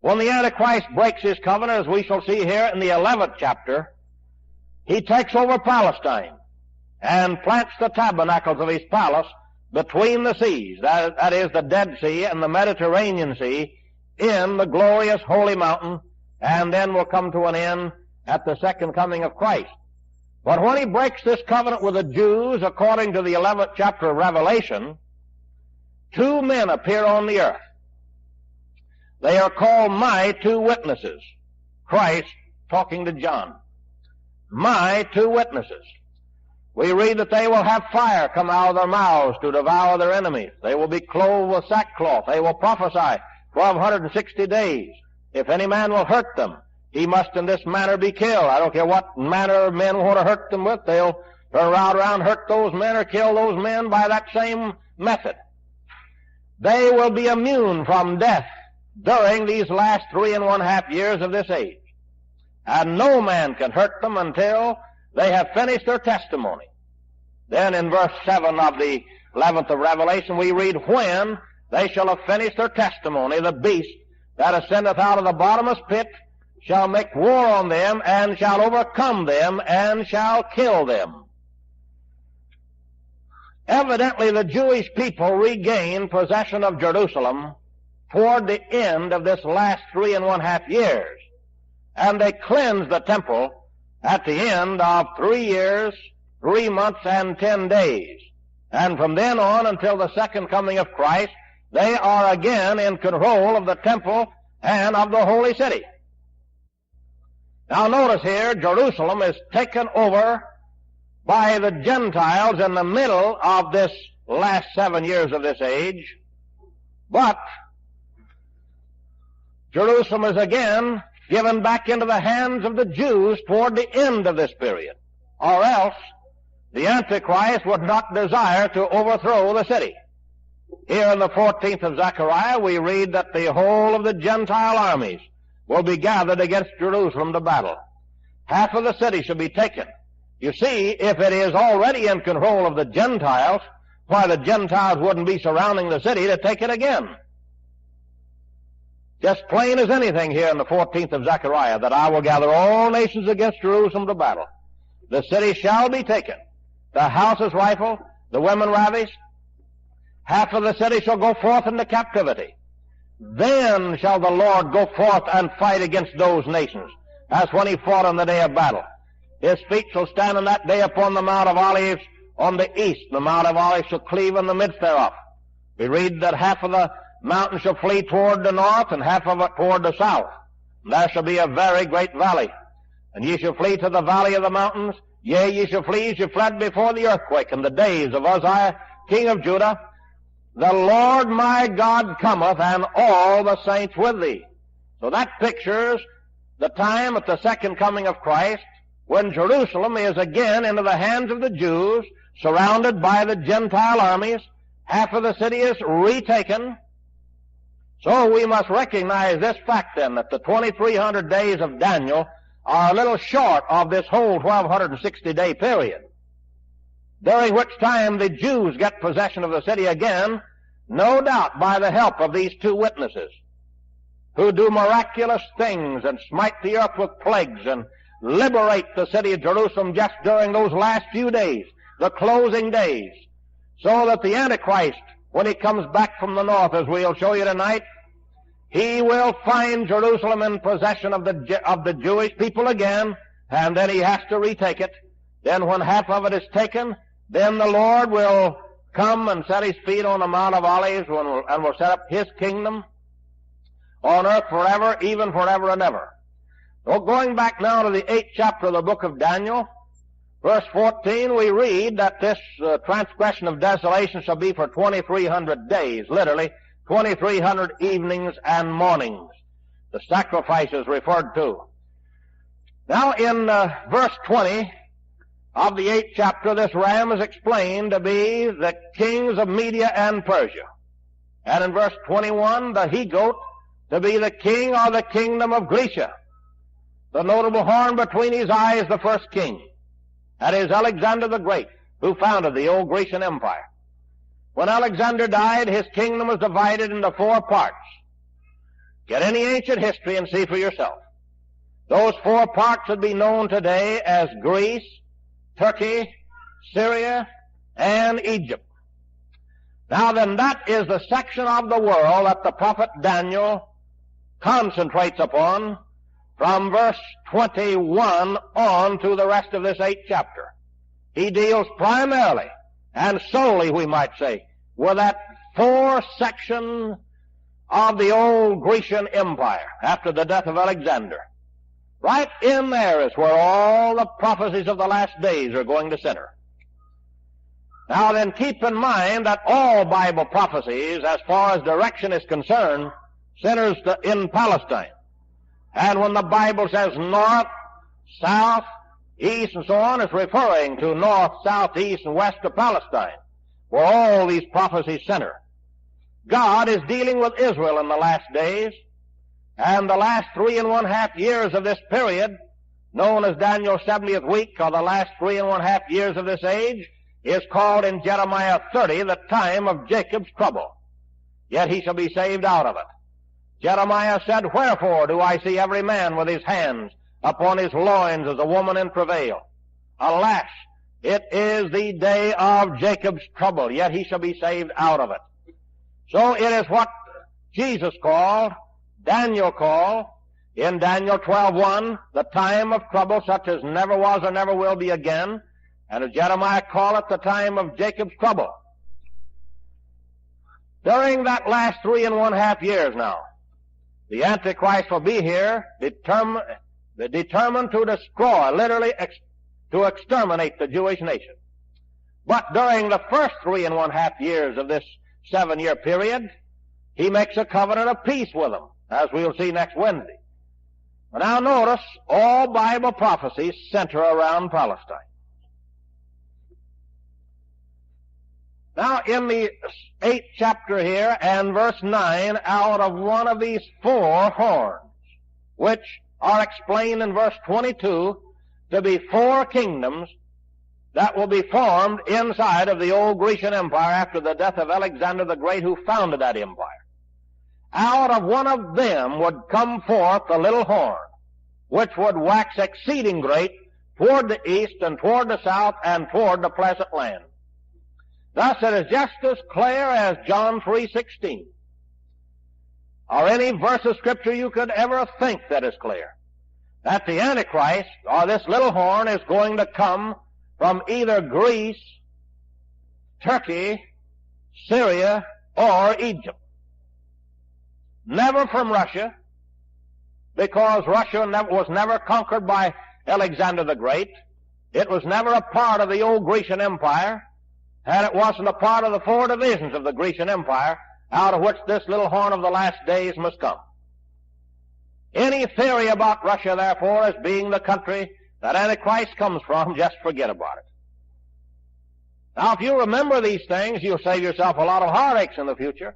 When the Antichrist breaks his covenant, as we shall see here in the 11th chapter, he takes over Palestine and plants the tabernacles of his palace between the seas, that is the Dead Sea and the Mediterranean Sea, in the glorious holy mountain, and then will come to an end at the second coming of Christ. But when he breaks this covenant with the Jews, according to the 11th chapter of Revelation, two men appear on the earth. They are called my two witnesses. Christ talking to John. My two witnesses. We read that they will have fire come out of their mouths to devour their enemies. They will be clothed with sackcloth. They will prophesy 1260 days. If any man will hurt them, he must in this manner be killed. I don't care what manner of men want to hurt them with. They'll turn around, hurt those men, or kill those men by that same method. They will be immune from death during these last 3.5 years of this age. And no man can hurt them until they have finished their testimony. Then in verse 7 of the 11th of Revelation, we read, when they shall have finished their testimony, the beast that ascendeth out of the bottomless pit shall make war on them, and shall overcome them, and shall kill them. Evidently, the Jewish people regained possession of Jerusalem toward the end of this last 3.5 years. And they cleansed the temple at the end of 3 years, 3 months, and 10 days. And from then on until the second coming of Christ, they are again in control of the temple and of the holy city. Now notice here, Jerusalem is taken over by the Gentiles in the middle of this last 7 years of this age. But Jerusalem is again given back into the hands of the Jews toward the end of this period. Or else the Antichrist would not desire to overthrow the city. Here in the 14th of Zechariah, we read that the whole of the Gentile armies will be gathered against Jerusalem to battle. Half of the city shall be taken. You see, if it is already in control of the Gentiles, why the Gentiles wouldn't be surrounding the city to take it again. Just plain as anything here in the 14th of Zechariah, that I will gather all nations against Jerusalem to battle. The city shall be taken. The houses rifled, the women ravished. Half of the city shall go forth into captivity. Then shall the Lord go forth and fight against those nations, as when he fought on the day of battle. His feet shall stand on that day upon the Mount of Olives on the east. The Mount of Olives shall cleave in the midst thereof. We read that half of the mountain shall flee toward the north, and half of it toward the south. And there shall be a very great valley. And ye shall flee to the valley of the mountains. Yea, ye shall flee as ye fled before the earthquake in the days of Uzziah, king of Judah. The Lord my God cometh, and all the saints with thee. So that pictures the time at the second coming of Christ, when Jerusalem is again into the hands of the Jews, surrounded by the Gentile armies. Half of the city is retaken. So we must recognize this fact then, that the 2300 days of Daniel are a little short of this whole 1260-day period, during which time the Jews get possession of the city again, no doubt by the help of these two witnesses, who do miraculous things and smite the earth with plagues and liberate the city of Jerusalem just during those last few days, the closing days, so that the Antichrist, when he comes back from the north, as we'll show you tonight, he will find Jerusalem in possession of the Jewish people again, and then he has to retake it. Then when half of it is taken, then the Lord will come and set his feet on the Mount of Olives and will set up his kingdom on earth forever, even forever and ever. So going back now to the 8th chapter of the book of Daniel, verse 14, we read that this transgression of desolation shall be for 2300 days, literally 2300 evenings and mornings. The sacrifices referred to. Now in verse 20 of the 8th chapter, this ram is explained to be the kings of Media and Persia. And in verse 21, the he-goat to be the king or the kingdom of Grecia. The notable horn between his eyes, the first king. That is Alexander the Great, who founded the old Grecian Empire. When Alexander died, his kingdom was divided into 4 parts. Get any ancient history and see for yourself. Those four parts would be known today as Greece, Turkey, Syria, and Egypt. Now then, that is the section of the world that the prophet Daniel concentrates upon from verse 21 on to the rest of this 8th chapter. He deals primarily, and solely we might say, with that fourth section of the old Grecian Empire after the death of Alexander. Right in there is where all the prophecies of the last days are going to center. Now then, keep in mind that all Bible prophecies, as far as direction is concerned, centers in Palestine. And when the Bible says north, south, east, and so on, it's referring to north, south, east, and west of Palestine, where all these prophecies center. God is dealing with Israel in the last days, and the last 3.5 years of this period, known as Daniel's 70th week, or the last 3.5 years of this age, is called in Jeremiah 30 the time of Jacob's trouble. Yet he shall be saved out of it. Jeremiah said, "Wherefore do I see every man with his hands upon his loins as a woman in travail? Alas, it is the day of Jacob's trouble, yet he shall be saved out of it." So it is what Jesus called, Daniel called, in Daniel 12:1, the time of trouble such as never was or never will be again, and as Jeremiah called it, the time of Jacob's trouble. During that last 3.5 years now, the Antichrist will be here, determined to destroy, literally to exterminate the Jewish nation. But during the first 3.5 years of this 7-year period, he makes a covenant of peace with them, as we'll see next Wednesday. But now notice, all Bible prophecies center around Palestine. Now in the 8th chapter here and verse 9, out of one of these four horns, which are explained in verse 22 to be four kingdoms that will be formed inside of the old Grecian Empire after the death of Alexander the Great, who founded that empire. Out of one of them would come forth the little horn, which would wax exceeding great toward the east and toward the south and toward the pleasant land. Thus it is just as clear as John 3:16, or any verse of Scripture you could ever think that is clear, that the Antichrist, or this little horn, is going to come from either Greece, Turkey, Syria, or Egypt. Never from Russia, because Russia was never conquered by Alexander the Great. It was never a part of the old Grecian Empire, and it wasn't a part of the four divisions of the Grecian Empire, out of which this little horn of the last days must come. Any theory about Russia, therefore, as being the country that Antichrist comes from, just forget about it. Now, if you remember these things, you'll save yourself a lot of heartaches in the future.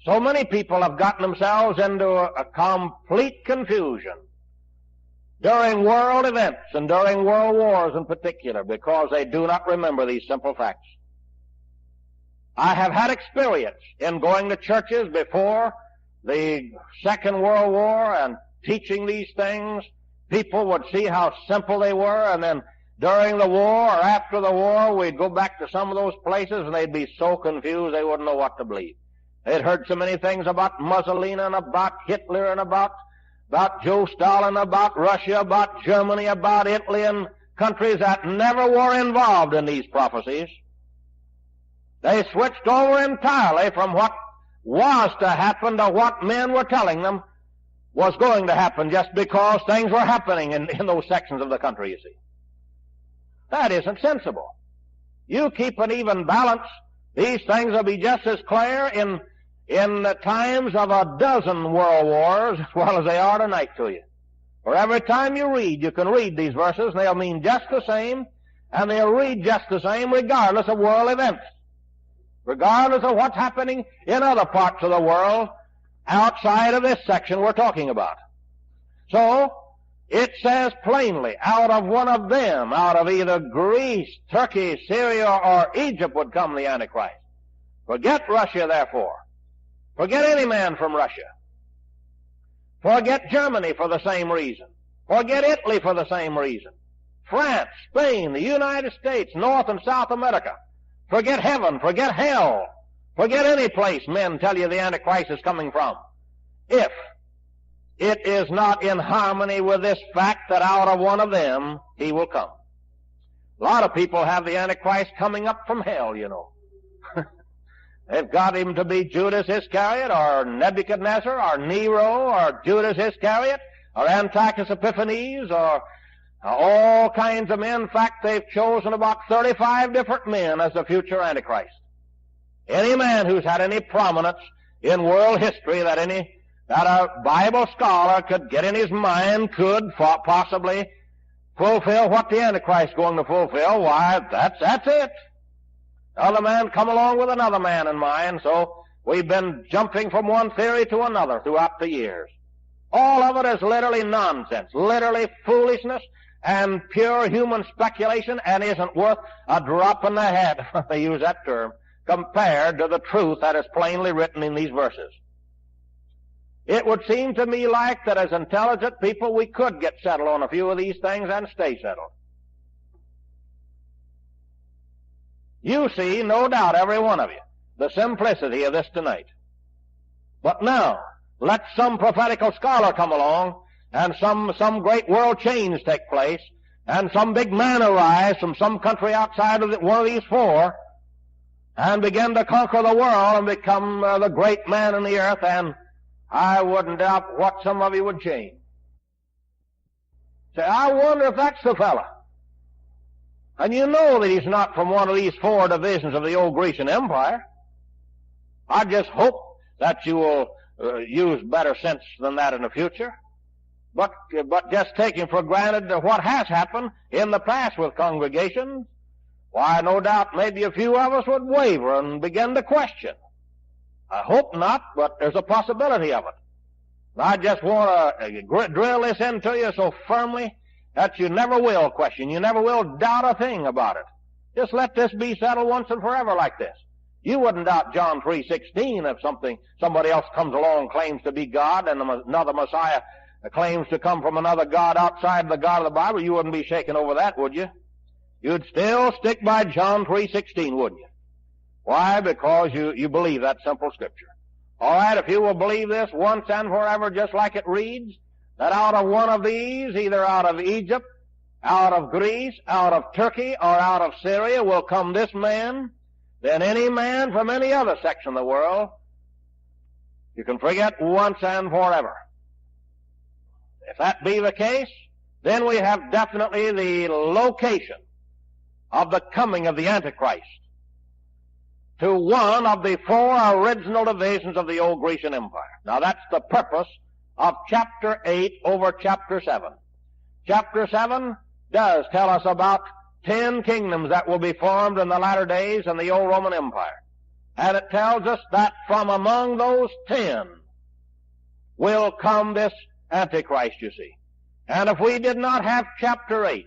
So many people have gotten themselves into a complete confusion during world events and during world wars in particular, because they do not remember these simple facts. I have had experience in going to churches before the Second World War and teaching these things. People would see how simple they were, and then during the war or after the war, we'd go back to some of those places and they'd be so confused they wouldn't know what to believe. They'd heard so many things about Mussolini and about Hitler and about Joe Stalin, about Russia, about Germany, about Italy, and countries that never were involved in these prophecies. They switched over entirely from what was to happen to what men were telling them was going to happen, just because things were happening in those sections of the country, you see. That isn't sensible. You keep an even balance, these things will be just as clear in the times of a dozen world wars as well as they are tonight to you. For every time you read, you can read these verses, and they'll mean just the same, and they'll read just the same regardless of world events, regardless of what's happening in other parts of the world outside of this section we're talking about. So, it says plainly, out of one of them, out of either Greece, Turkey, Syria, or Egypt would come the Antichrist. Forget Russia, therefore. Forget any man from Russia. Forget Germany for the same reason. Forget Italy for the same reason. France, Spain, the United States, North and South America. Forget heaven, forget hell. Forget any place men tell you the Antichrist is coming from. If it is not in harmony with this fact that out of one of them he will come. A lot of people have the Antichrist coming up from hell, you know. They've got him to be Judas Iscariot or Nebuchadnezzar or Nero or Judas Iscariot or Antiochus Epiphanes or all kinds of men. In fact, they've chosen about 35 different men as the future Antichrist. Any man who's had any prominence in world history that a Bible scholar could get in his mind could possibly fulfill what the Antichrist is going to fulfill, why, that's it. Other man come along with another man in mind, so we've been jumping from one theory to another throughout the years. All of it is literally nonsense, literally foolishness and pure human speculation, and isn't worth a drop in the head, if they use that term, compared to the truth that is plainly written in these verses. It would seem to me like that as intelligent people we could get settled on a few of these things and stay settled. You see, no doubt, every one of you, the simplicity of this tonight. But now, let some prophetical scholar come along, and some great world change take place, and some big man arise from some country outside of one of these four, and begin to conquer the world and become the great man in the earth, and I wouldn't doubt what some of you would change. Say, I wonder if that's the fella. And you know that he's not from one of these four divisions of the old Grecian Empire. I just hope that you will use better sense than that in the future. But just taking for granted what has happened in the past with congregations, why, no doubt maybe a few of us would waver and begin to question. I hope not, but there's a possibility of it. I just want to drill this into you so firmly that you never will question, you never will doubt a thing about it. Just let this be settled once and forever like this. You wouldn't doubt John 3:16 if somebody else comes along and claims to be God and another Messiah claims to come from another God outside the God of the Bible. You wouldn't be shaken over that, would you? You'd still stick by John 3:16, wouldn't you? Why? Because you believe that simple scripture. All right, if you will believe this once and forever just like it reads, that out of one of these, either out of Egypt, out of Greece, out of Turkey, or out of Syria will come this man, then any man from any other section of the world, you can forget once and forever. If that be the case, then we have definitely the location of the coming of the Antichrist to one of the four original divisions of the old Grecian Empire. Now that's the purpose of chapter 8 over chapter 7. Chapter 7 does tell us about 10 kingdoms that will be formed in the latter days in the old Roman Empire. And it tells us that from among those 10 will come this Antichrist, you see. And if we did not have chapter 8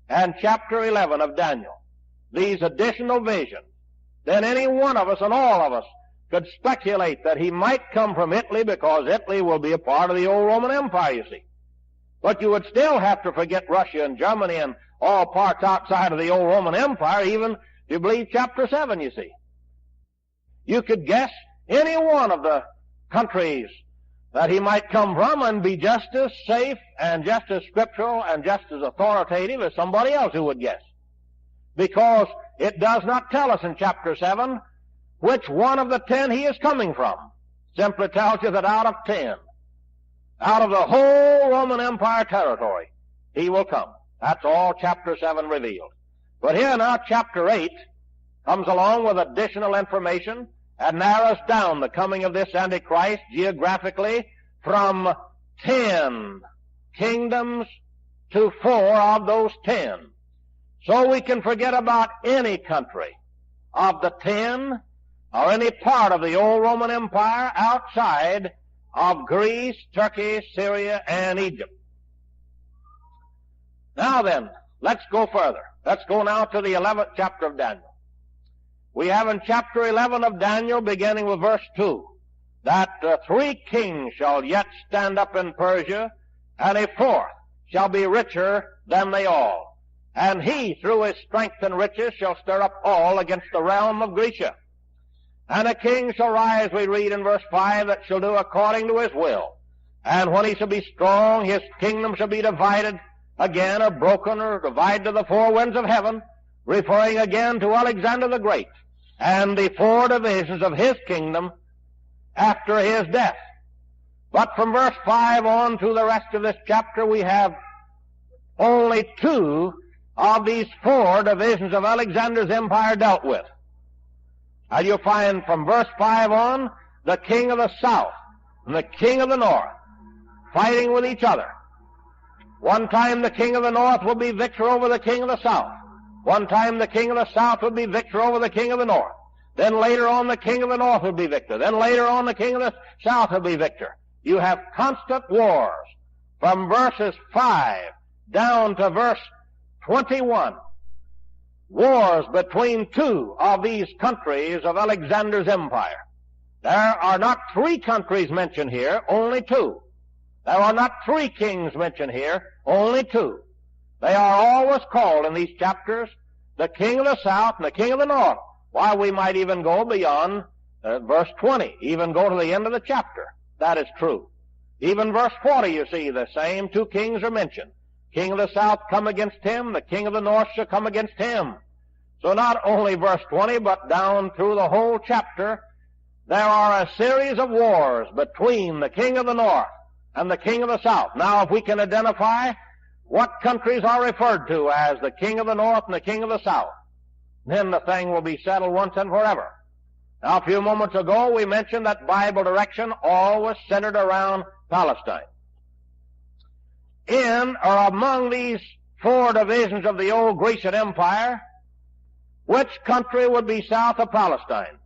and chapter 11 of Daniel, these additional visions, then any one of us and all of us could speculate that he might come from Italy because Italy will be a part of the old Roman Empire, you see. But you would still have to forget Russia and Germany and all parts outside of the old Roman Empire, even if you believe chapter 7, you see. You could guess any one of the countries that he might come from and be just as safe and just as scriptural and just as authoritative as somebody else who would guess. Because it does not tell us in chapter 7 which one of the 10 he is coming from. Simply tells you that out of 10, out of the whole Roman Empire territory, he will come. That's all chapter 7 revealed. But here now chapter 8 comes along with additional information and narrows down the coming of this Antichrist geographically from 10 kingdoms to 4 of those 10. So we can forget about any country of the 10 or any part of the old Roman Empire outside of Greece, Turkey, Syria, and Egypt. Now then, let's go further. Let's go now to the 11th chapter of Daniel. We have in chapter 11 of Daniel, beginning with verse 2, that 3 kings shall yet stand up in Persia, and a 4th shall be richer than they all. And he, through his strength and riches, shall stir up all against the realm of Grecia. And a king shall rise, we read in verse 5, that shall do according to his will. And when he shall be strong, his kingdom shall be divided again, or broken, or divided to the 4 winds of heaven, referring again to Alexander the Great, and the 4 divisions of his kingdom after his death. But from verse 5 on to the rest of this chapter, we have only 2 of these 4 divisions of Alexander's empire dealt with. And you'll find from verse 5 on, the king of the south and the king of the north fighting with each other. One time the king of the north will be victor over the king of the south. One time the king of the south will be victor over the king of the north. Then later on the king of the north will be victor. Then later on the king of the south will be victor. You have constant wars from verses 5 down to verse 21. Wars between 2 of these countries of Alexander's empire. There are not 3 countries mentioned here, only 2. There are not 3 kings mentioned here, only 2. They are always called in these chapters the king of the south and the king of the north. Why, we might even go beyond verse 20, even go to the end of the chapter. That is true. Even verse 40, you see, the same 2 kings are mentioned. King of the south come against him, the king of the north shall come against him. So not only verse 20, but down through the whole chapter, there are a series of wars between the king of the north and the king of the south. Now, if we can identify what countries are referred to as the king of the north and the king of the south, then the thing will be settled once and forever. Now, a few moments ago, we mentioned that Bible direction always centered around Palestine. In or among these 4 divisions of the old Grecian Empire, which country would be south of Palestine?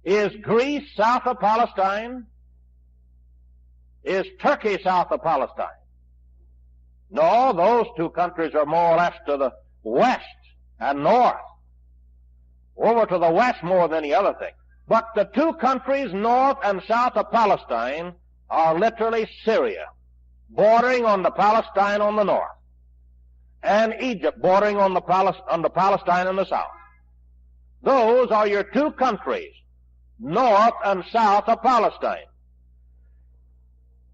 Is Greece south of Palestine? Is Turkey south of Palestine? No, those 2 countries are more or less to the west and north. Over to the west more than any other thing. But the 2 countries north and south of Palestine are literally Syria, bordering on the Palestine on the north, and Egypt bordering on the Palestine in the south. Those are your 2 countries, north and south of Palestine.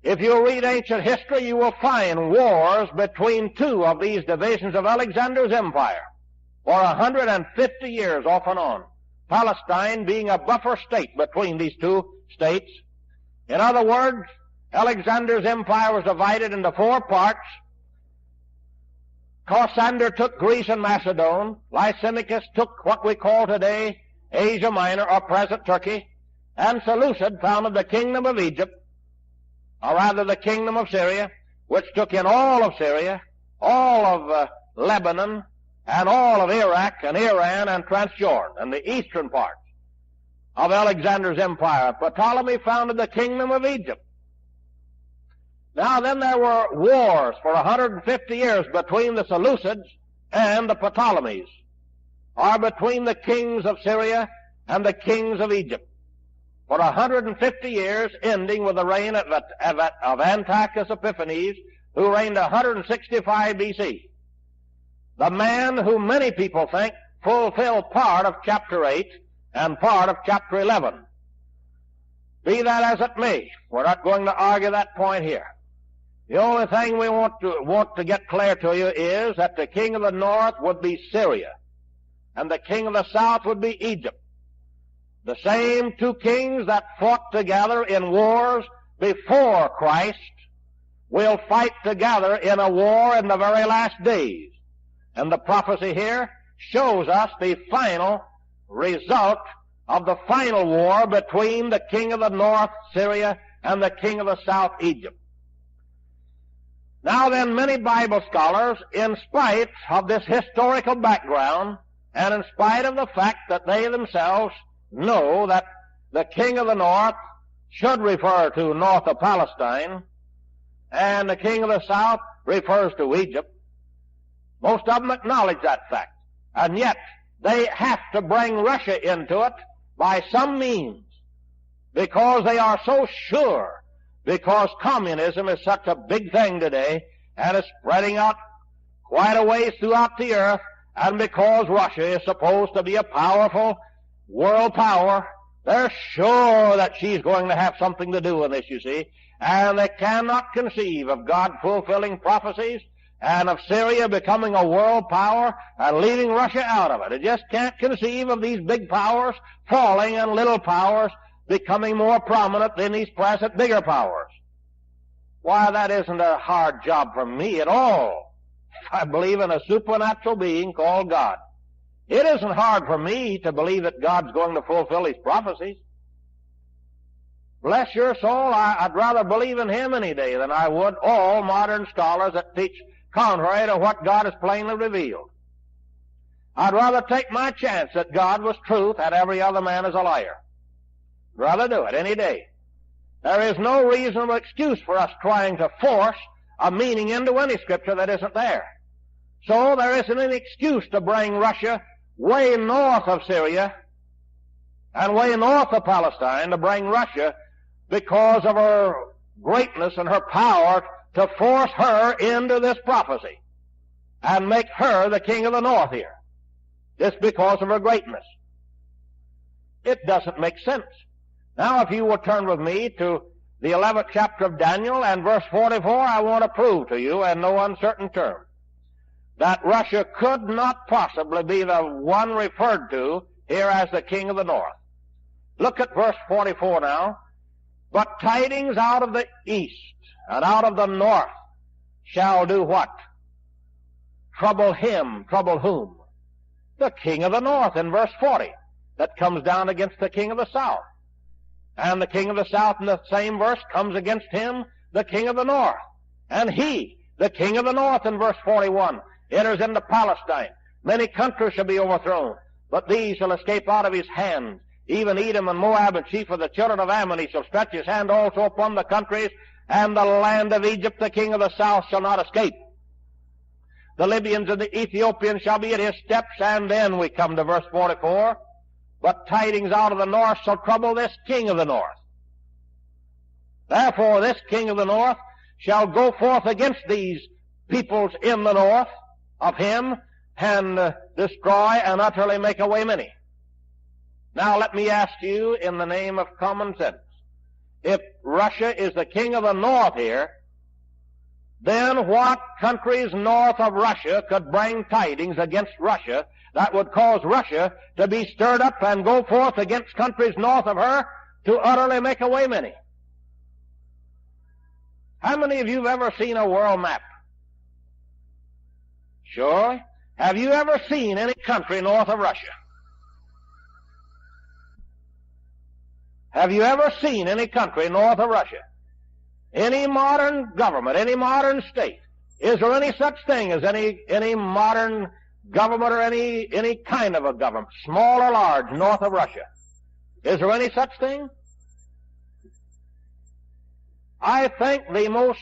If you read ancient history, you will find wars between 2 of these divisions of Alexander's empire for 150 years off and on, Palestine being a buffer state between these 2 states. In other words, Alexander's empire was divided into 4 parts. Cassander took Greece and Macedon. Lysimachus took what we call today Asia Minor, or present Turkey. And Seleucid founded the kingdom of Egypt, or rather the kingdom of Syria, which took in all of Syria, all of Lebanon, and all of Iraq and Iran and Transjordan, and the eastern parts of Alexander's empire. Ptolemy founded the kingdom of Egypt. Now then, there were wars for 150 years between the Seleucids and the Ptolemies, or between the kings of Syria and the kings of Egypt, for 150 years, ending with the reign of Antiochus Epiphanes, who reigned 165 BC. The man who many people think fulfilled part of chapter 8 and part of chapter 11. Be that as it may, we're not going to argue that point here. The only thing we want to get clear to you is that the king of the north would be Syria, and the king of the south would be Egypt. The same 2 kings that fought together in wars before Christ will fight together in a war in the very last days. And the prophecy here shows us the final result of the final war between the king of the north, Syria, and the king of the south, Egypt. Now then, many Bible scholars, in spite of this historical background, and in spite of the fact that they themselves know that the king of the north should refer to north of Palestine, and the king of the south refers to Egypt, most of them acknowledge that fact. And yet, they have to bring Russia into it by some means, because they are so sure, because communism is such a big thing today and is spreading out quite a ways throughout the earth, and because Russia is supposed to be a powerful world power, they're sure that she's going to have something to do with this, you see, and they cannot conceive of God fulfilling prophecies and of Syria becoming a world power and leaving Russia out of it. They just can't conceive of these big powers falling and little powers becoming more prominent than these present bigger powers. Why, that isn't a hard job for me at all. I believe in a supernatural being called God. It isn't hard for me to believe that God's going to fulfill His prophecies. Bless your soul, I'd rather believe in Him any day than I would all modern scholars that teach contrary to what God has plainly revealed. I'd rather take my chance that God was truth and every other man is a liar. I'd rather do it any day. There is no reasonable excuse for us trying to force a meaning into any scripture that isn't there. So there isn't any excuse to bring Russia way north of Syria and way north of Palestine, to bring Russia because of her greatness and her power to force her into this prophecy and make her the king of the north here, just because of her greatness. It doesn't make sense. Now, if you will turn with me to the 11th chapter of Daniel and verse 44, I want to prove to you in no uncertain terms that Russia could not possibly be the one referred to here as the king of the north. Look at verse 44 now. But tidings out of the east and out of the north shall do what? Trouble him. Trouble whom? The king of the north in verse 40. That comes down against the king of the south. And the king of the south in the same verse comes against him, the king of the north. And he, the king of the north in verse 41, enters into Palestine. Many countries shall be overthrown, but these shall escape out of his hand. Even Edom and Moab and chief of the children of Ammon, he shall stretch his hand also upon the countries, and the land of Egypt, the king of the south, shall not escape. The Libyans and the Ethiopians shall be at his steps, and then we come to verse 44. But tidings out of the north shall trouble this king of the north. Therefore this king of the north shall go forth against these peoples in the north of him, and destroy and utterly make away many. Now let me ask you in the name of common sense, if Russia is the king of the north here, then what countries north of Russia could bring tidings against Russia that would cause Russia to be stirred up and go forth against countries north of her to utterly make away many? How many of you have ever seen a world map? Sure. Have you ever seen any country north of Russia? Have you ever seen any country north of Russia? Any modern government, any modern state? Is there any such thing as any modern government or any kind of a government, small or large, north of Russia? Is there any such thing? I think the most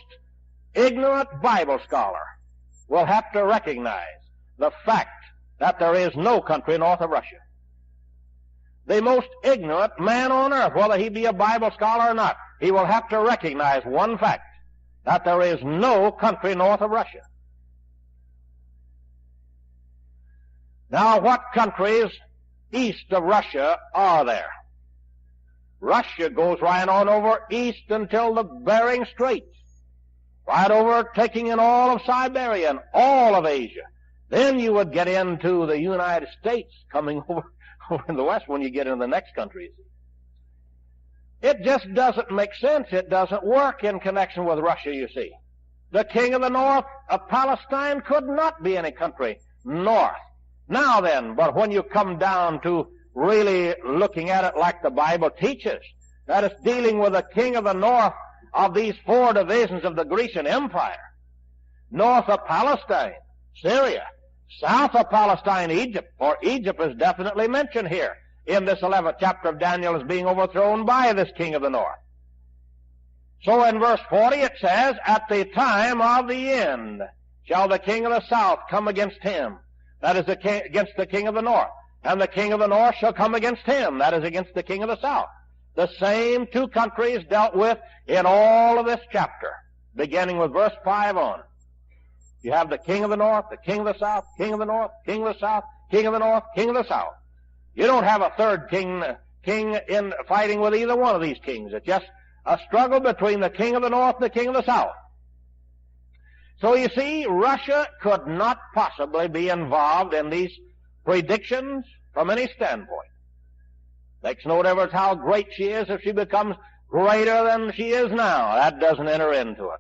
ignorant Bible scholar will have to recognize the fact that there is no country north of Russia. The most ignorant man on earth, whether he be a Bible scholar or not, he will have to recognize one fact, that there is no country north of Russia. Now, what countries east of Russia are there? Russia goes right on over east until the Bering Straits, right over taking in all of Siberia and all of Asia. Then you would get into the United States coming over in the west when you get into the next countries. It just doesn't make sense. It doesn't work in connection with Russia, you see. The king of the north of Palestine could not be any country north. Now then, but when you come down to really looking at it like the Bible teaches, that it's dealing with the king of the north of these four divisions of the Grecian Empire, north of Palestine, Syria, south of Palestine, Egypt, for Egypt is definitely mentioned here in this 11th chapter of Daniel as being overthrown by this king of the north. So in verse 40 it says, at the time of the end shall the king of the south come against him, that is against the king of the north, and the king of the north shall come against him, that is, against the king of the south. The same two countries dealt with in all of this chapter, beginning with verse 5 on. You have the king of the north, the king of the south, king of the north, king of the south, king of the north, king of the south. You don't have a third king in fighting with either one of these kings. It's just a struggle between the king of the north and the king of the south. So you see, Russia could not possibly be involved in these predictions from any standpoint. Makes no difference how great she is if she becomes greater than she is now. That doesn't enter into it.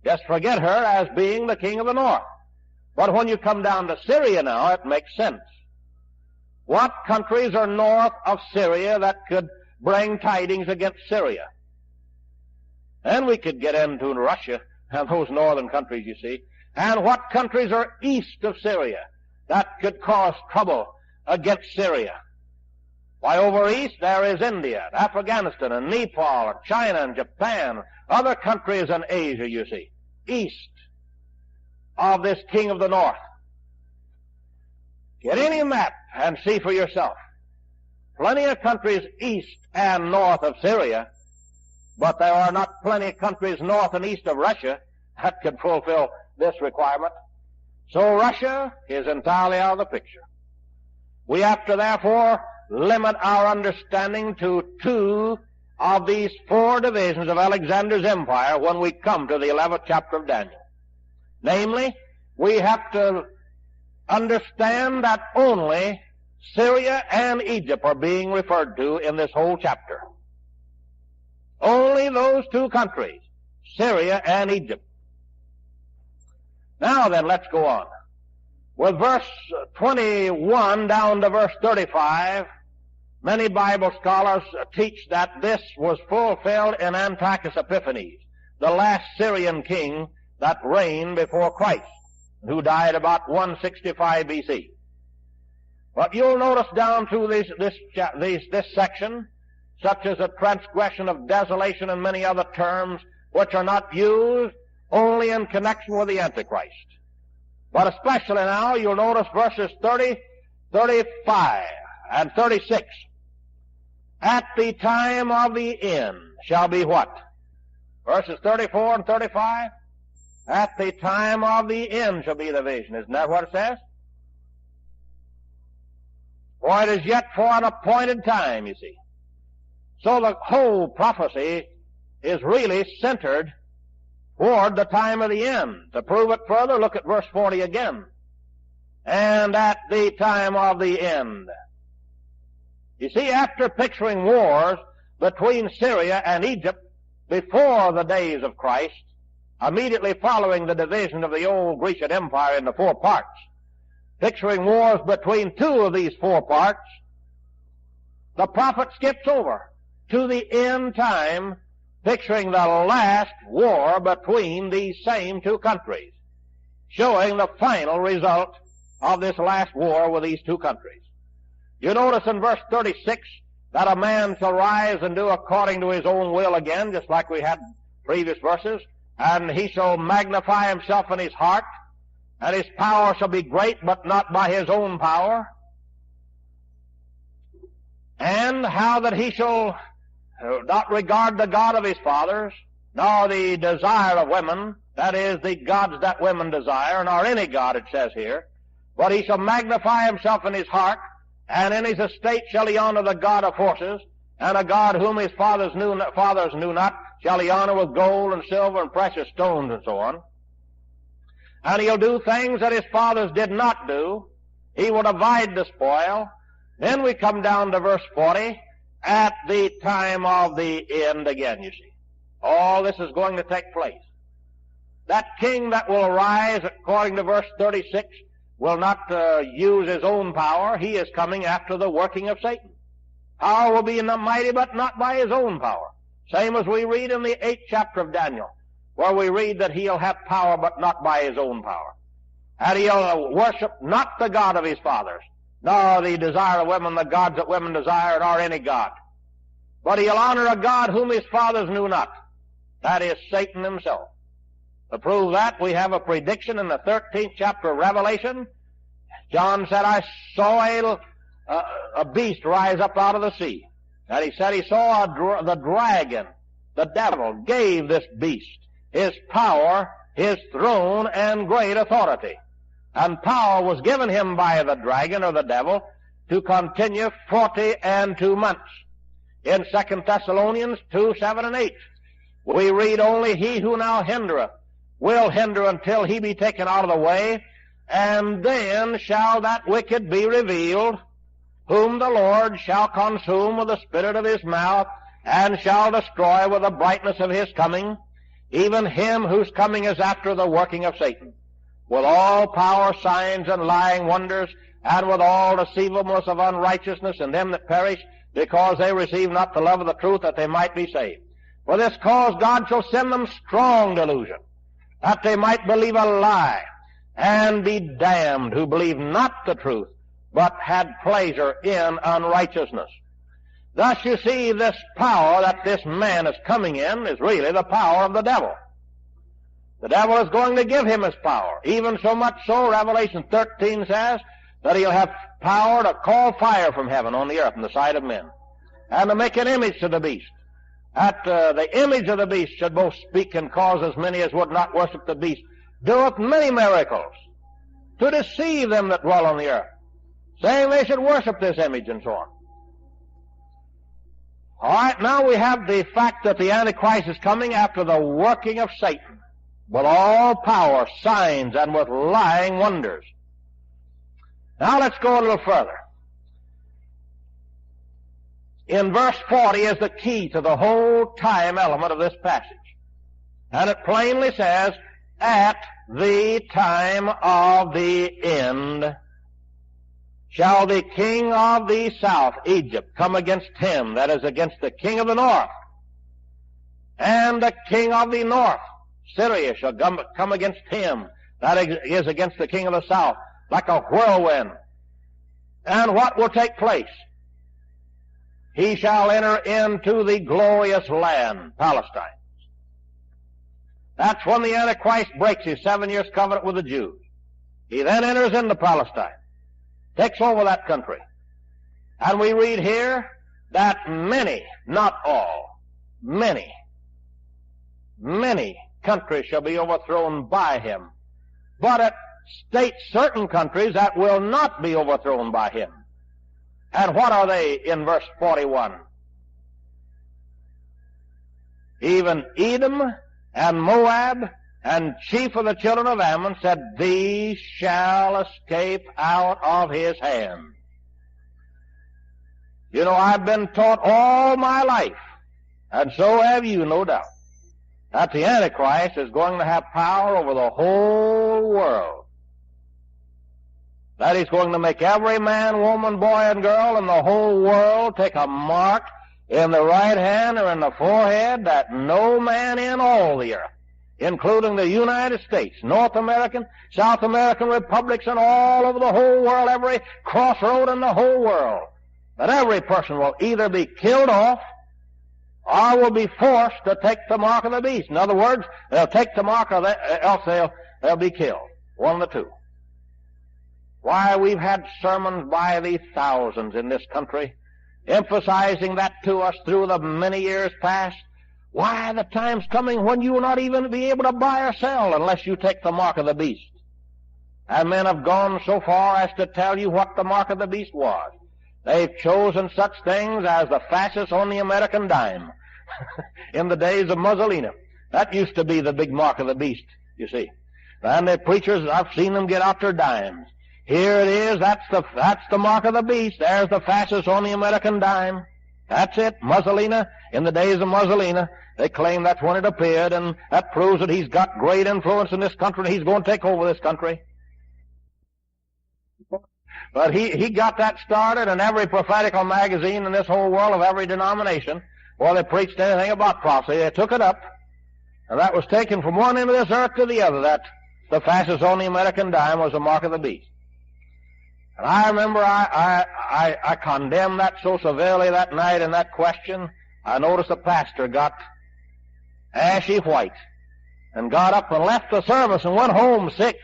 Just forget her as being the king of the north. But when you come down to Syria now, it makes sense. What countries are north of Syria that could bring tidings against Syria? And we could get into Russia and those northern countries, you see. And what countries are east of Syria that could cause trouble against Syria? Why, over east there is India, and Afghanistan, and Nepal, and China, and Japan, other countries in Asia, you see, east of this king of the north. Get any map and see for yourself. Plenty of countries east and north of Syria, but there are not plenty of countries north and east of Russia that could fulfill this requirement. So Russia is entirely out of the picture. We have to therefore limit our understanding to two of these four divisions of Alexander's empire when we come to the 11th chapter of Daniel. Namely, we have to understand that only Syria and Egypt are being referred to in this whole chapter. Only those two countries, Syria and Egypt. Now then, let's go on. With verse 21 down to verse 35, many Bible scholars teach that this was fulfilled in Antiochus Epiphanes, the last Syrian king that reigned before Christ, who died about 165 BC. But you'll notice down through this section, such as a transgression of desolation and many other terms, which are not used only in connection with the Antichrist. But especially now, you'll notice verses 30, 35, and 36. At the time of the end shall be what? Verses 34 and 35. At the time of the end shall be the vision. Isn't that what it says? For it is yet for an appointed time, you see. So the whole prophecy is really centered toward the time of the end. To prove it further, look at verse 40 again. And at the time of the end. You see, after picturing wars between Syria and Egypt before the days of Christ, immediately following the division of the old Grecian Empire into four parts, picturing wars between two of these four parts, the prophet skips over to the end time, picturing the last war between these same two countries, showing the final result of this last war with these two countries. You notice in verse 36 that a man shall rise and do according to his own will again, just like we had previous verses, and he shall magnify himself in his heart, and his power shall be great, but not by his own power. And how that he shall not regard the God of his fathers, nor the desire of women, that is, the gods that women desire, nor any god, it says here, but he shall magnify himself in his heart, and in his estate shall he honor the God of horses, and a God whom his fathers knew not, shall he honor with gold and silver and precious stones and so on. And he'll do things that his fathers did not do. He will divide the spoil. Then we come down to verse 40, at the time of the end again, you see. All this is going to take place. That king that will arise, according to verse 36, will not use his own power. He is coming after the working of Satan. Power will be in the mighty, but not by his own power. Same as we read in the 8th chapter of Daniel, where we read that he'll have power, but not by his own power. And he'll worship not the God of his fathers, nor the desire of women, the gods that women desire, nor any god. But he'll honor a God whom his fathers knew not. That is Satan himself. To prove that, we have a prediction in the 13th chapter of Revelation, John said, I saw a beast rise up out of the sea. And he said he saw the dragon, the devil, gave this beast his power, his throne, and great authority. And power was given him by the dragon or the devil to continue 42 months. In 2 Thessalonians 2, 7 and 8, we read, only he who now hindereth will hinder until he be taken out of the way, and then shall that wicked be revealed, whom the Lord shall consume with the spirit of his mouth, and shall destroy with the brightness of his coming, even him whose coming is after the working of Satan, with all power, signs, and lying wonders, and with all deceivableness of unrighteousness in them that perish, because they receive not the love of the truth, that they might be saved. For this cause God shall send them strong delusion, that they might believe a lie, and be damned, who believe not the truth, but had pleasure in unrighteousness. Thus you see, this power that this man is coming in is really the power of the devil. The devil is going to give him his power, even so much so, Revelation 13 says, that he'll have power to call fire from heaven on the earth in the sight of men, and to make an image to the beast. That the image of the beast should both speak and cause as many as would not worship the beast, doeth many miracles, to deceive them that dwell on the earth, saying they should worship this image, and so on. All right, now we have the fact that the Antichrist is coming after the working of Satan, with all power, signs, and with lying wonders. Now let's go a little further. In verse 40 is the key to the whole time element of this passage. And it plainly says, at the time of the end shall the king of the south, Egypt, come against him, that is, against the king of the north. And the king of the north, Syria, shall come against him, that is, against the king of the south, like a whirlwind. And what will take place? He shall enter into the glorious land, Palestine. That's when the Antichrist breaks his 7 years covenant with the Jews. He then enters into Palestine, takes over that country. And we read here that many, not all, many countries shall be overthrown by him. But it states certain countries that will not be overthrown by him. And what are they in verse 41? Even Edom and Moab and chief of the children of Ammon said, these shall escape out of his hand. You know, I've been taught all my life, and so have you, no doubt, that the Antichrist is going to have power over the whole world. That he's going to make every man, woman, boy, and girl in the whole world take a mark in the right hand or in the forehead that no man in all the earth, including the United States, North American, South American republics, and all over the whole world, every crossroad in the whole world, that every person will either be killed off or will be forced to take the mark of the beast. In other words, they'll take the mark, or else they'll be killed. One of the two. Why, we've had sermons by the thousands in this country emphasizing that to us through the many years past. Why, the time's coming when you will not even be able to buy or sell unless you take the mark of the beast. And men have gone so far as to tell you what the mark of the beast was. They've chosen such things as the fascists on the American dime in the days of Mussolini. That used to be the big mark of the beast, you see. And the preachers, I've seen them get out their dimes. Here it is, that's the mark of the beast. There's the fascists on the American dime. That's it, Mussolini. In the days of Mussolini, they claim that's when it appeared, and that proves that he's got great influence in this country, and he's going to take over this country. But he got that started, and every prophetical magazine in this whole world of every denomination, well, they preached anything about prophecy, they took it up, and that was taken from one end of this earth to the other, that the fascists on the American dime was the mark of the beast. And I remember I condemned that so severely that night in that question. I noticed the pastor got ashy white and got up and left the service and went home sick.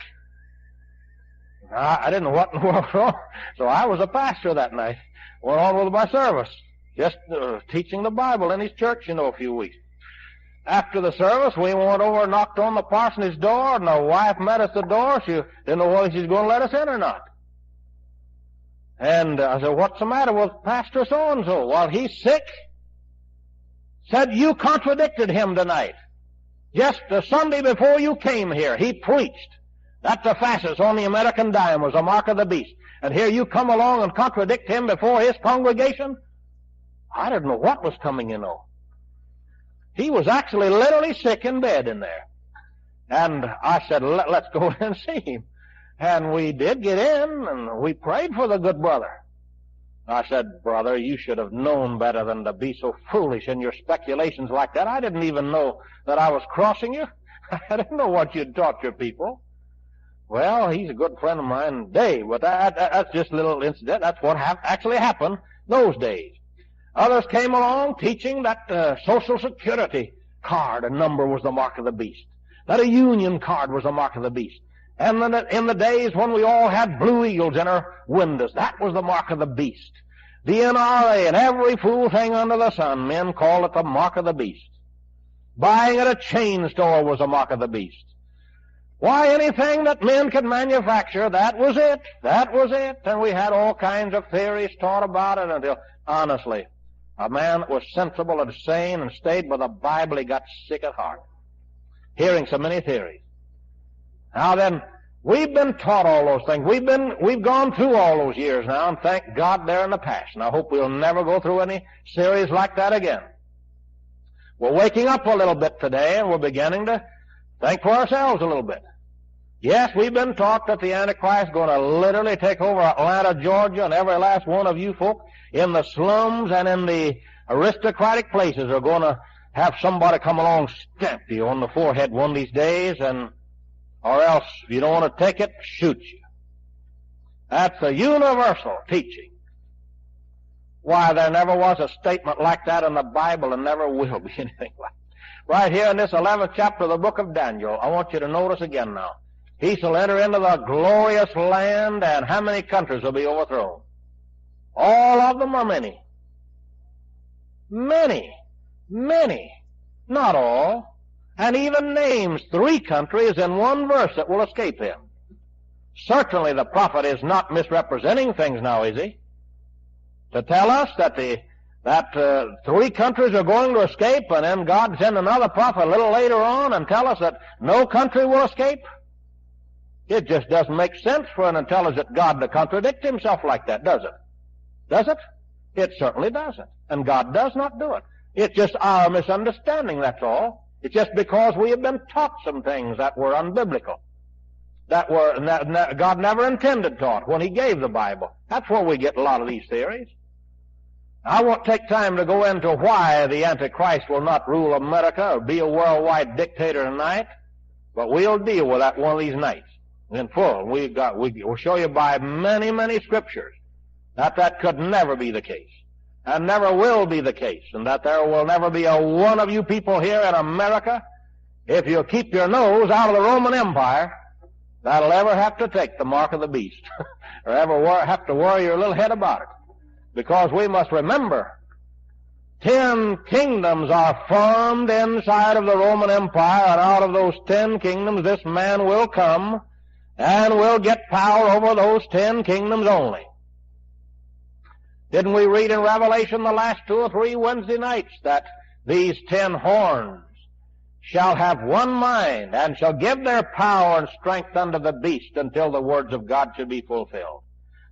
I didn't know what in the world was wrong. So I was a pastor that night. Went on with my service. Just teaching the Bible in his church, a few weeks. After the service, we went over and knocked on the parsonage door, and the wife met us at the door. She didn't know whether she's going to let us in or not. And I said, what's the matter with Pastor so-and-so? Well, he's sick. Said, you contradicted him tonight. Just the Sunday before you came here, he preached that the facets on the American dime was a mark of the beast. And here you come along and contradict him before his congregation? I didn't know what was coming, He was actually literally sick in bed in there. And I said, let's go in and see him. And we did get in, and we prayed for the good brother. I said, brother, you should have known better than to be so foolish in your speculations like that. I didn't even know that I was crossing you. I didn't know what you'd taught your people. Well, he's a good friend of mine, Dave, but that's just a little incident. That's what actually happened those days. Others came along teaching that Social Security card, a number, was the mark of the beast. That a union card was the mark of the beast. And then in the days when we all had blue eagles in our windows, that was the mark of the beast. The NRA and every fool thing under the sun, men called it the mark of the beast. Buying at a chain store was a mark of the beast. Why, anything that men could manufacture, that was it. That was it. And we had all kinds of theories taught about it until, honestly, a man that was sensible and sane and stayed by the Bible, he got sick at heart, hearing so many theories. Now then, we've been taught all those things. We've gone through all those years now, and thank God they're in the past. And I hope we'll never go through any series like that again. We're waking up a little bit today, and we're beginning to think for ourselves a little bit. Yes, we've been taught that the Antichrist is going to literally take over Atlanta, Georgia, and every last one of you folk in the slums and in the aristocratic places are going to have somebody come along, stamp you on the forehead one of these days, or else, if you don't want to take it, shoot you. That's a universal teaching. Why, there never was a statement like that in the Bible, and never will be anything like that. Right here in this 11th chapter of the book of Daniel, I want you to notice again now. He shall enter into the glorious land, and how many countries will be overthrown? All of them or many? Many. Many. Not all. And even names 3 countries in one verse that will escape him. Certainly the prophet is not misrepresenting things now, is he? To tell us that 3 countries are going to escape, and then God send another prophet a little later on and tell us that no country will escape? It just doesn't make sense for an intelligent God to contradict himself like that, does it? Does it? It certainly doesn't. And God does not do it. It's just our misunderstanding, that's all. It's just because we have been taught some things that were unbiblical, that God never intended taught when he gave the Bible. That's where we get a lot of these theories. I won't take time to go into why the Antichrist will not rule America or be a worldwide dictator tonight, but we'll deal with that one of these nights in full. We'll show you by many, many scriptures that could never be the case, and never will be the case, and that there will never be a one of you people here in America, if you keep your nose out of the Roman Empire, that'll ever have to take the mark of the beast, or ever have to worry your little head about it. Because we must remember, 10 kingdoms are formed inside of the Roman Empire, and out of those 10 kingdoms this man will come and will get power over those 10 kingdoms only. Didn't we read in Revelation the last 2 or 3 Wednesday nights that these 10 horns shall have one mind and shall give their power and strength unto the beast until the words of God should be fulfilled?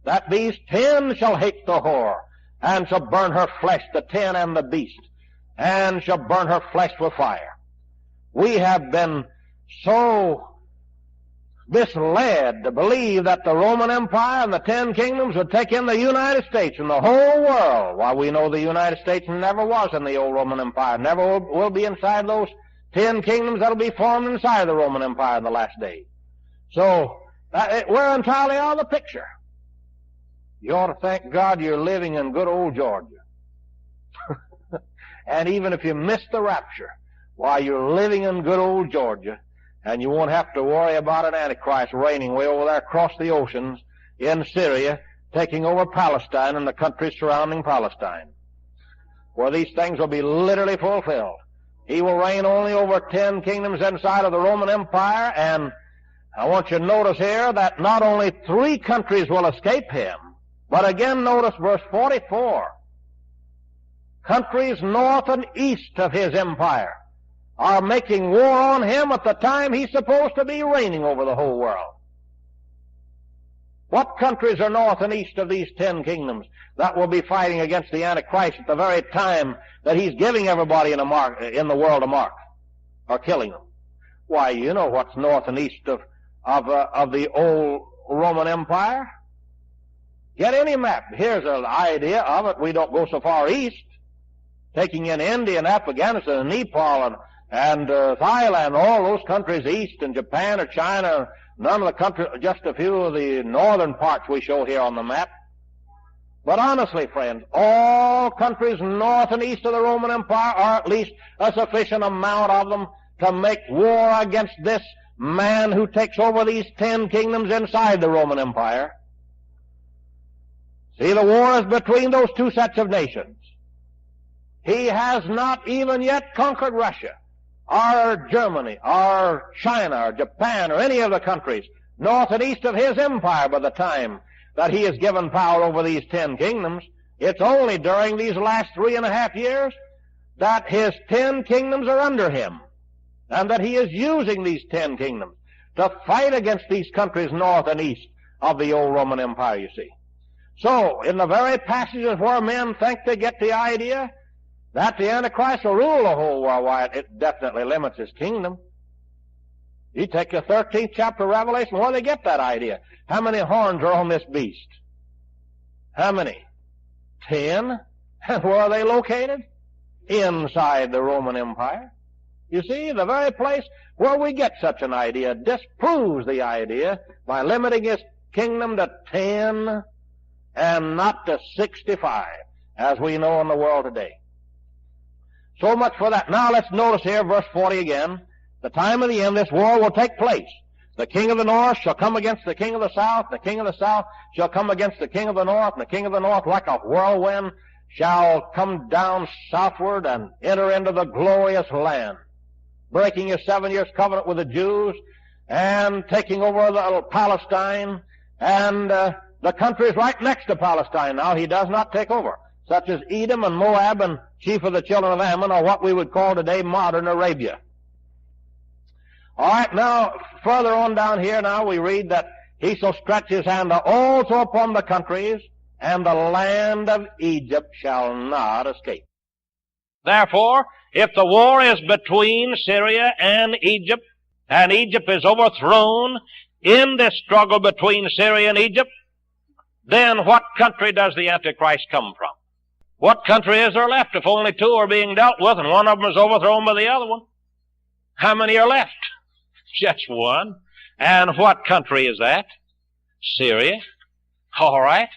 That these 10 shall hate the whore, and shall burn her flesh, the 10 and the beast, and shall burn her flesh with fire. We have been so misled to believe that the Roman Empire and the 10 kingdoms would take in the United States and the whole world. Why, we know the United States never was in the old Roman Empire, never will be inside those 10 kingdoms that'll be formed inside the Roman Empire in the last days. So, we're entirely out of the picture. You ought to thank God you're living in good old Georgia. And even if you miss the rapture, while you're living in good old Georgia, and you won't have to worry about an Antichrist reigning way over there across the oceans in Syria, taking over Palestine and the countries surrounding Palestine, where these things will be literally fulfilled. He will reign only over 10 kingdoms inside of the Roman Empire, and I want you to notice here that not only 3 countries will escape him, but again notice verse 44. Countries north and east of his empire are making war on him at the time he's supposed to be reigning over the whole world. What countries are north and east of these 10 kingdoms that will be fighting against the Antichrist at the very time that he's giving everybody in the world a mark, or killing them? Why, you know what's north and east of the old Roman Empire. Get any map. Here's an idea of it. We don't go so far east, taking in India and Afghanistan and Nepal and Thailand, all those countries east, and Japan or China. None of the countries, just a few of the northern parts we show here on the map. But honestly, friends, all countries north and east of the Roman Empire, or at least a sufficient amount of them, to make war against this man who takes over these 10 kingdoms inside the Roman Empire. See, the war is between those 2 sets of nations. He has not even yet conquered Russia, or Germany, or China, or Japan, or any of the countries north and east of his empire by the time that he is given power over these 10 kingdoms. It's only during these last 3.5 years that his 10 kingdoms are under him, and that he is using these 10 kingdoms to fight against these countries north and east of the old Roman Empire, you see. So, in the very passages where men think they get the idea that the Antichrist will rule the whole world, why, it definitely limits his kingdom. You take the 13th chapter of Revelation, where they get that idea. How many horns are on this beast? How many? 10. And where are they located? Inside the Roman Empire. You see, the very place where we get such an idea disproves the idea by limiting his kingdom to 10 and not to 65, as we know in the world today. So much for that. Now let's notice here, verse 40 again. The time of the end, this war will take place. The king of the north shall come against the king of the south. The king of the south shall come against the king of the north. And the king of the north, like a whirlwind, shall come down southward and enter into the glorious land, breaking his 7 years covenant with the Jews and taking over the Palestine and the countries right next to Palestine. Now he does not take over, such as Edom and Moab and chief of the children of Ammon, or what we would call today modern Arabia. All right, now, further on down here now, we read that he shall stretch his hand also upon the countries, and the land of Egypt shall not escape. Therefore, if the war is between Syria and Egypt is overthrown in this struggle between Syria and Egypt, then what country does the Antichrist come from? What country is there left if only 2 are being dealt with and one of them is overthrown by the other one? How many are left? Just 1. And what country is that? Syria. All right.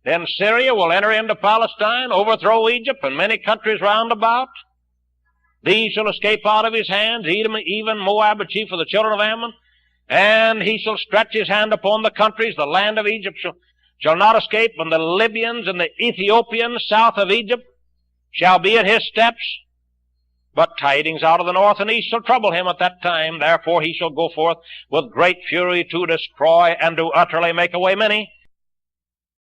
Then Syria will enter into Palestine, overthrow Egypt and many countries round about. These shall escape out of his hands, Edom, even Moab, the chief of the children of Ammon. And he shall stretch his hand upon the countries. The land of Egypt shall not escape, and the Libyans and the Ethiopians south of Egypt shall be at his steps. But tidings out of the north and east shall trouble him at that time. Therefore he shall go forth with great fury to destroy and to utterly make away many.